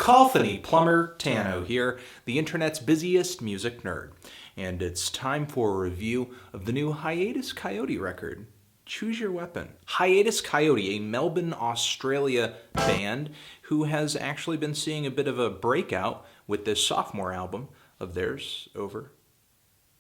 Cacophony, Plumber Tano here, the internet's busiest music nerd. And it's time for a review of the new Hiatus Kaiyote record, Choose Your Weapon. Hiatus Kaiyote, a Melbourne, Australia band who has actually been seeing a bit of a breakout with this sophomore album of theirs over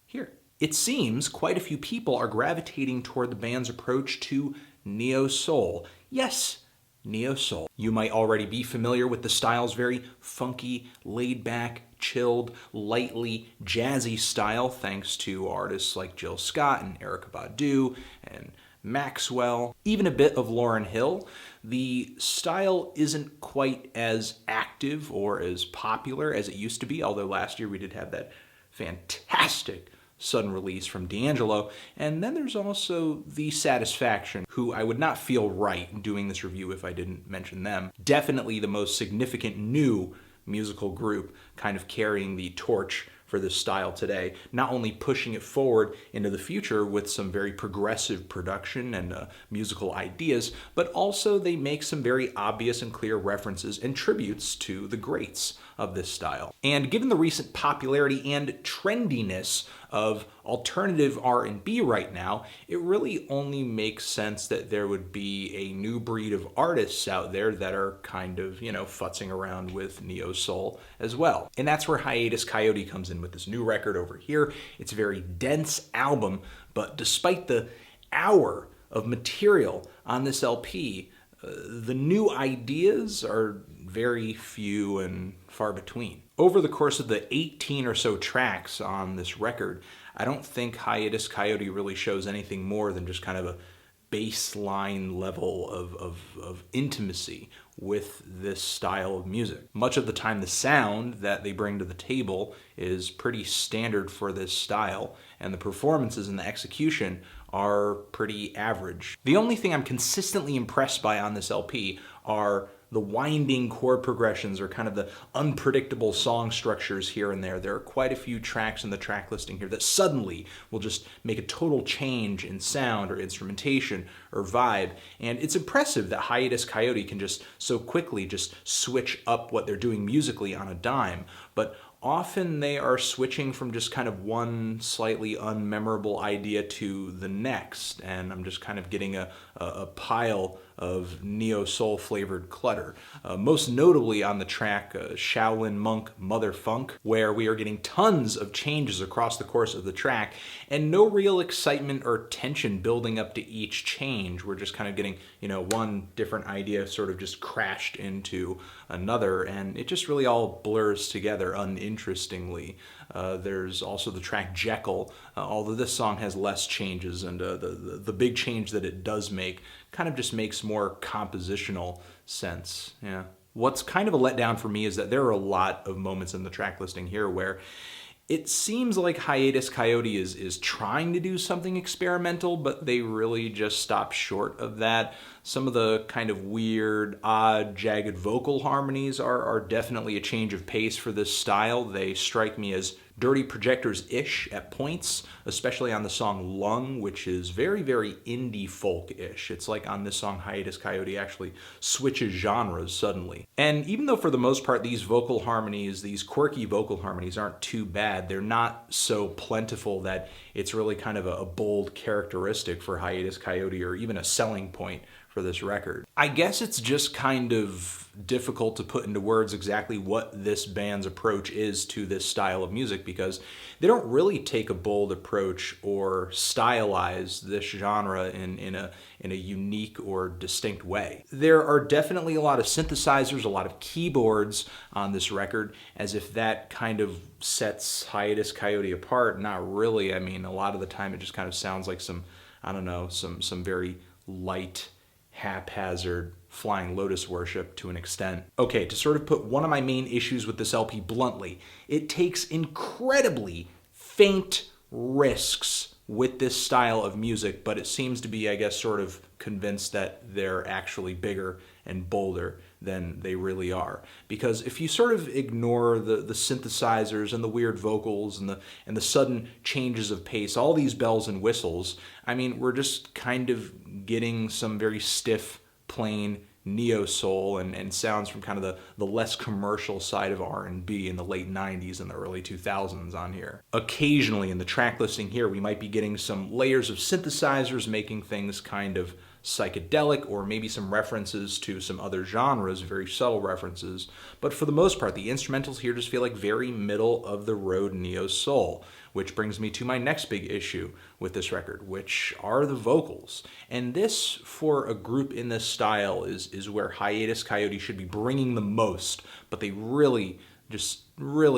here. It seems quite a few people are gravitating toward the band's approach to NeoSoul. Yes, NeoSoul. You might already be familiar with the style's very funky, laid-back, chilled, lightly jazzy style thanks to artists like Jill Scott and Erykah Badu and Maxwell, even a bit of Lauryn Hill. The style isn't quite as active or as popular as it used to be, although last year we did have that fantastic sudden release from D'Angelo. And then there's also The Satisfaction, who I would not feel right doing this review if I didn't mention them. Definitely the most significant new musical group kind of carrying the torch for this style today, not only pushing it forward into the future with some very progressive production and musical ideas, but also they make some very obvious and clear references and tributes to the greats of this style. And given the recent popularity and trendiness of alternative R&B right now, it really only makes sense that there would be a new breed of artists out there that are kind of, futzing around with neo-soul as well. And that's where Hiatus Kaiyote comes in with this new record over here. It's a very dense album, but despite the hour of material on this LP, the new ideas are very few and far between. Over the course of the 18 or so tracks on this record, I don't think Hiatus Kaiyote really shows anything more than just kind of a baseline level of intimacy with this style of music. Much of the time the sound that they bring to the table is pretty standard for this style, and the performances and the execution are pretty average. The only thing I'm consistently impressed by on this LP are the winding chord progressions or kind of the unpredictable song structures here and there. There are quite a few tracks in the track listing here that suddenly will just make a total change in sound or instrumentation or vibe. And it's impressive that Hiatus Kaiyote can just so quickly just switch up what they're doing musically on a dime. But often they are switching from just kind of one slightly unmemorable idea to the next, and I'm just kind of getting a pile of neo-soul flavored clutter. Most notably on the track Shaolin Monk Mother Funk, where we are getting tons of changes across the course of the track and no real excitement or tension building up to each change. We're just kind of getting, one different idea sort of just crashed into another, and it just really all blurs together uninterestingly. There's also the track Jekyll, although this song has less changes, and the big change that it does make kind of just makes more compositional sense. Yeah. What's kind of a letdown for me is that there are a lot of moments in the track listing here where it seems like Hiatus Kaiyote is trying to do something experimental, but they really just stop short of that. Some of the kind of weird, odd, jagged vocal harmonies are definitely a change of pace for this style. They strike me as Dirty Projectors-ish at points, especially on the song Lung, which is very, very indie folk-ish. It's like on this song, Hiatus Kaiyote actually switches genres suddenly. And even though for the most part these vocal harmonies, these quirky vocal harmonies aren't too bad, they're not so plentiful that it's really kind of a bold characteristic for Hiatus Kaiyote or even a selling point for this record. I guess it's just kind of difficult to put into words exactly what this band's approach is to this style of music, because they don't really take a bold approach or stylize this genre in a unique or distinct way. There are definitely a lot of synthesizers, a lot of keyboards on this record, as if that kind of sets Hiatus Kaiyote apart. Not really. I mean, a lot of the time it just kind of sounds like some very light, haphazard Flying Lotus worship to an extent. Okay, to sort of put one of my main issues with this LP bluntly, it takes incredibly faint risks with this style of music, but it seems to be, I guess, sort of convinced that they're actually bigger and bolder than they really are. Because if you sort of ignore the synthesizers and the weird vocals and the sudden changes of pace, all these bells and whistles, I mean, we're just kind of getting some very stiff, plain NeoSoul and sounds from kind of the less commercial side of R&B in the late 90s and the early 2000s on here. Occasionally in the track listing here, we might be getting some layers of synthesizers making things kind of psychedelic, or maybe some references to some other genres, very subtle references. But for the most part, the instrumentals here just feel like very middle of the road neo-soul, which brings me to my next big issue with this record, which are the vocals. And this, for a group in this style, is where Hiatus Kaiyote should be bringing the most, but they really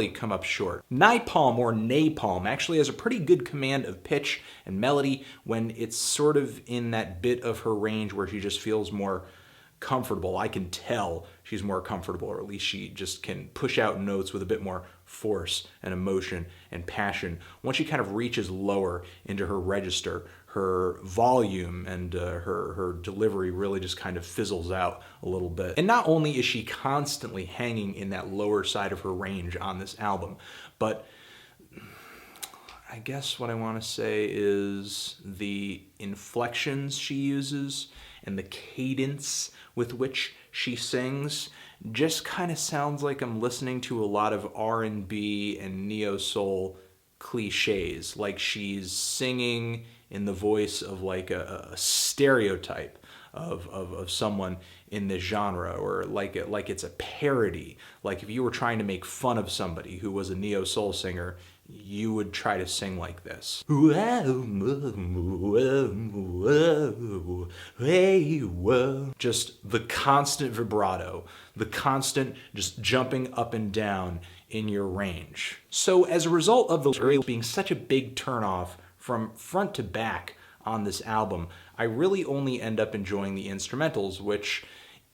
come up short. Napalm, or Napalm, actually has a pretty good command of pitch and melody when it's sort of in that bit of her range where she just feels more comfortable. I can tell she's more comfortable, or at least she just can push out notes with a bit more force and emotion and passion. Once she kind of reaches lower into her register, her volume and her delivery really just kind of fizzles out a little bit. And not only is she constantly hanging in that lower side of her range on this album, but I guess what I want to say is the inflections she uses and the cadence with which she sings just kind of sounds like I'm listening to a lot of R&B and neo-soul cliches, like she's singing in the voice of like a stereotype of someone in this genre, or like it's a parody. Like if you were trying to make fun of somebody who was a neo-soul singer, you would try to sing like this. Just the constant vibrato, the constant just jumping up and down in your range. So as a result of those areas being such a big turnoff from front to back on this album, I really only end up enjoying the instrumentals, which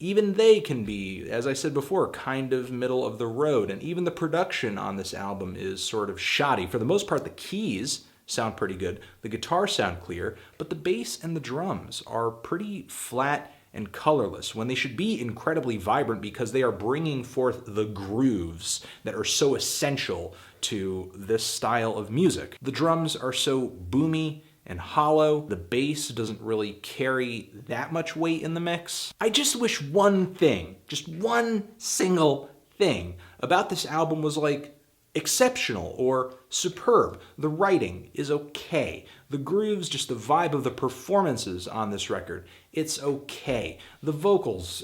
even they can be, as I said before, kind of middle of the road. And even the production on this album is sort of shoddy. For the most part, the keys sound pretty good, the guitars sound clear, but the bass and the drums are pretty flat and colorless when they should be incredibly vibrant, because they are bringing forth the grooves that are so essential to this style of music. The drums are so boomy and hollow. The bass doesn't really carry that much weight in the mix. I just wish one thing, just one single thing about this album was like exceptional or superb. The writing is okay. The grooves, just the vibe of the performances on this record, it's okay. The vocals,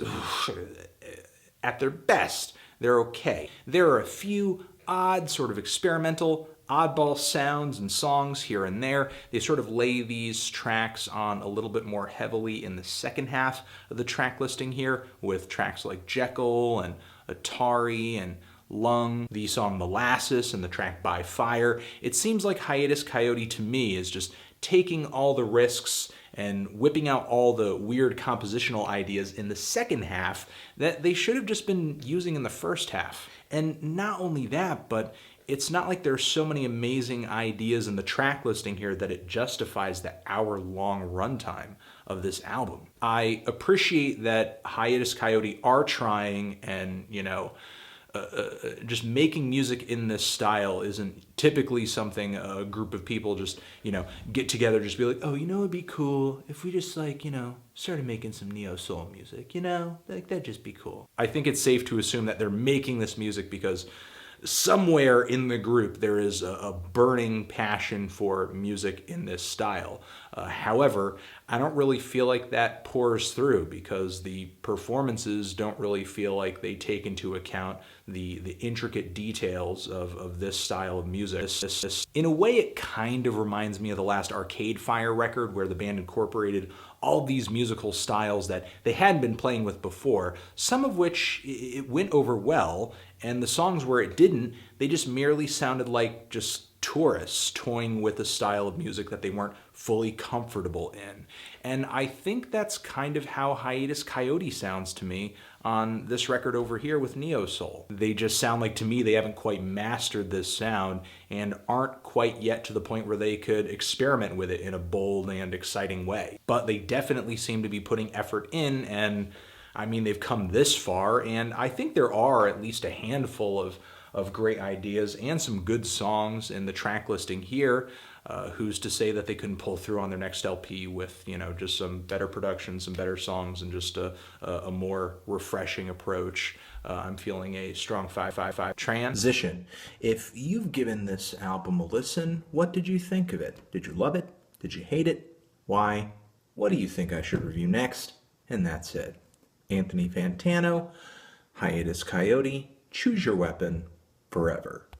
at their best, they're okay. There are a few odd, sort of experimental, oddball sounds and songs here and there. They sort of lay these tracks on a little bit more heavily in the second half of the track listing here, with tracks like Jekyll and Atari and Lung, the song Molasses, and the track By Fire. It seems like Hiatus Kaiyote to me is just taking all the risks and whipping out all the weird compositional ideas in the second half that they should have just been using in the first half. And not only that, but it's not like there's so many amazing ideas in the track listing here that it justifies the hour-long runtime of this album. I appreciate that Hiatus Kaiyote are trying, and, just making music in this style isn't typically something a group of people just, get together, just be like, oh, it'd be cool if we just started making some neo-soul music, like that'd just be cool. I think it's safe to assume that they're making this music because somewhere in the group there is a burning passion for music in this style. However, I don't really feel like that pours through, because the performances don't really feel like they take into account the intricate details of this style of music. In a way, it kind of reminds me of the last Arcade Fire record, where the band incorporated all these musical styles that they hadn't been playing with before, some of which it went over well, and the songs where it didn't, they just merely sounded like just tourists toying with a style of music that they weren't fully comfortable in. And I think that's kind of how Hiatus Kaiyote sounds to me on this record over here with NeoSoul. They just sound like, to me, they haven't quite mastered this sound and aren't quite yet to the point where they could experiment with it in a bold and exciting way. But they definitely seem to be putting effort in, and I mean, they've come this far, and I think there are at least a handful of of great ideas and some good songs in the track listing here. Who's to say that they couldn't pull through on their next LP with, just some better production, some better songs, and just a more refreshing approach. I'm feeling a strong 5-5-5 transition. If you've given this album a listen, what did you think of it? Did you love it? Did you hate it? Why? What do you think I should review next? And that's it. Anthony Fantano, Hiatus Kaiyote, choose your weapon forever.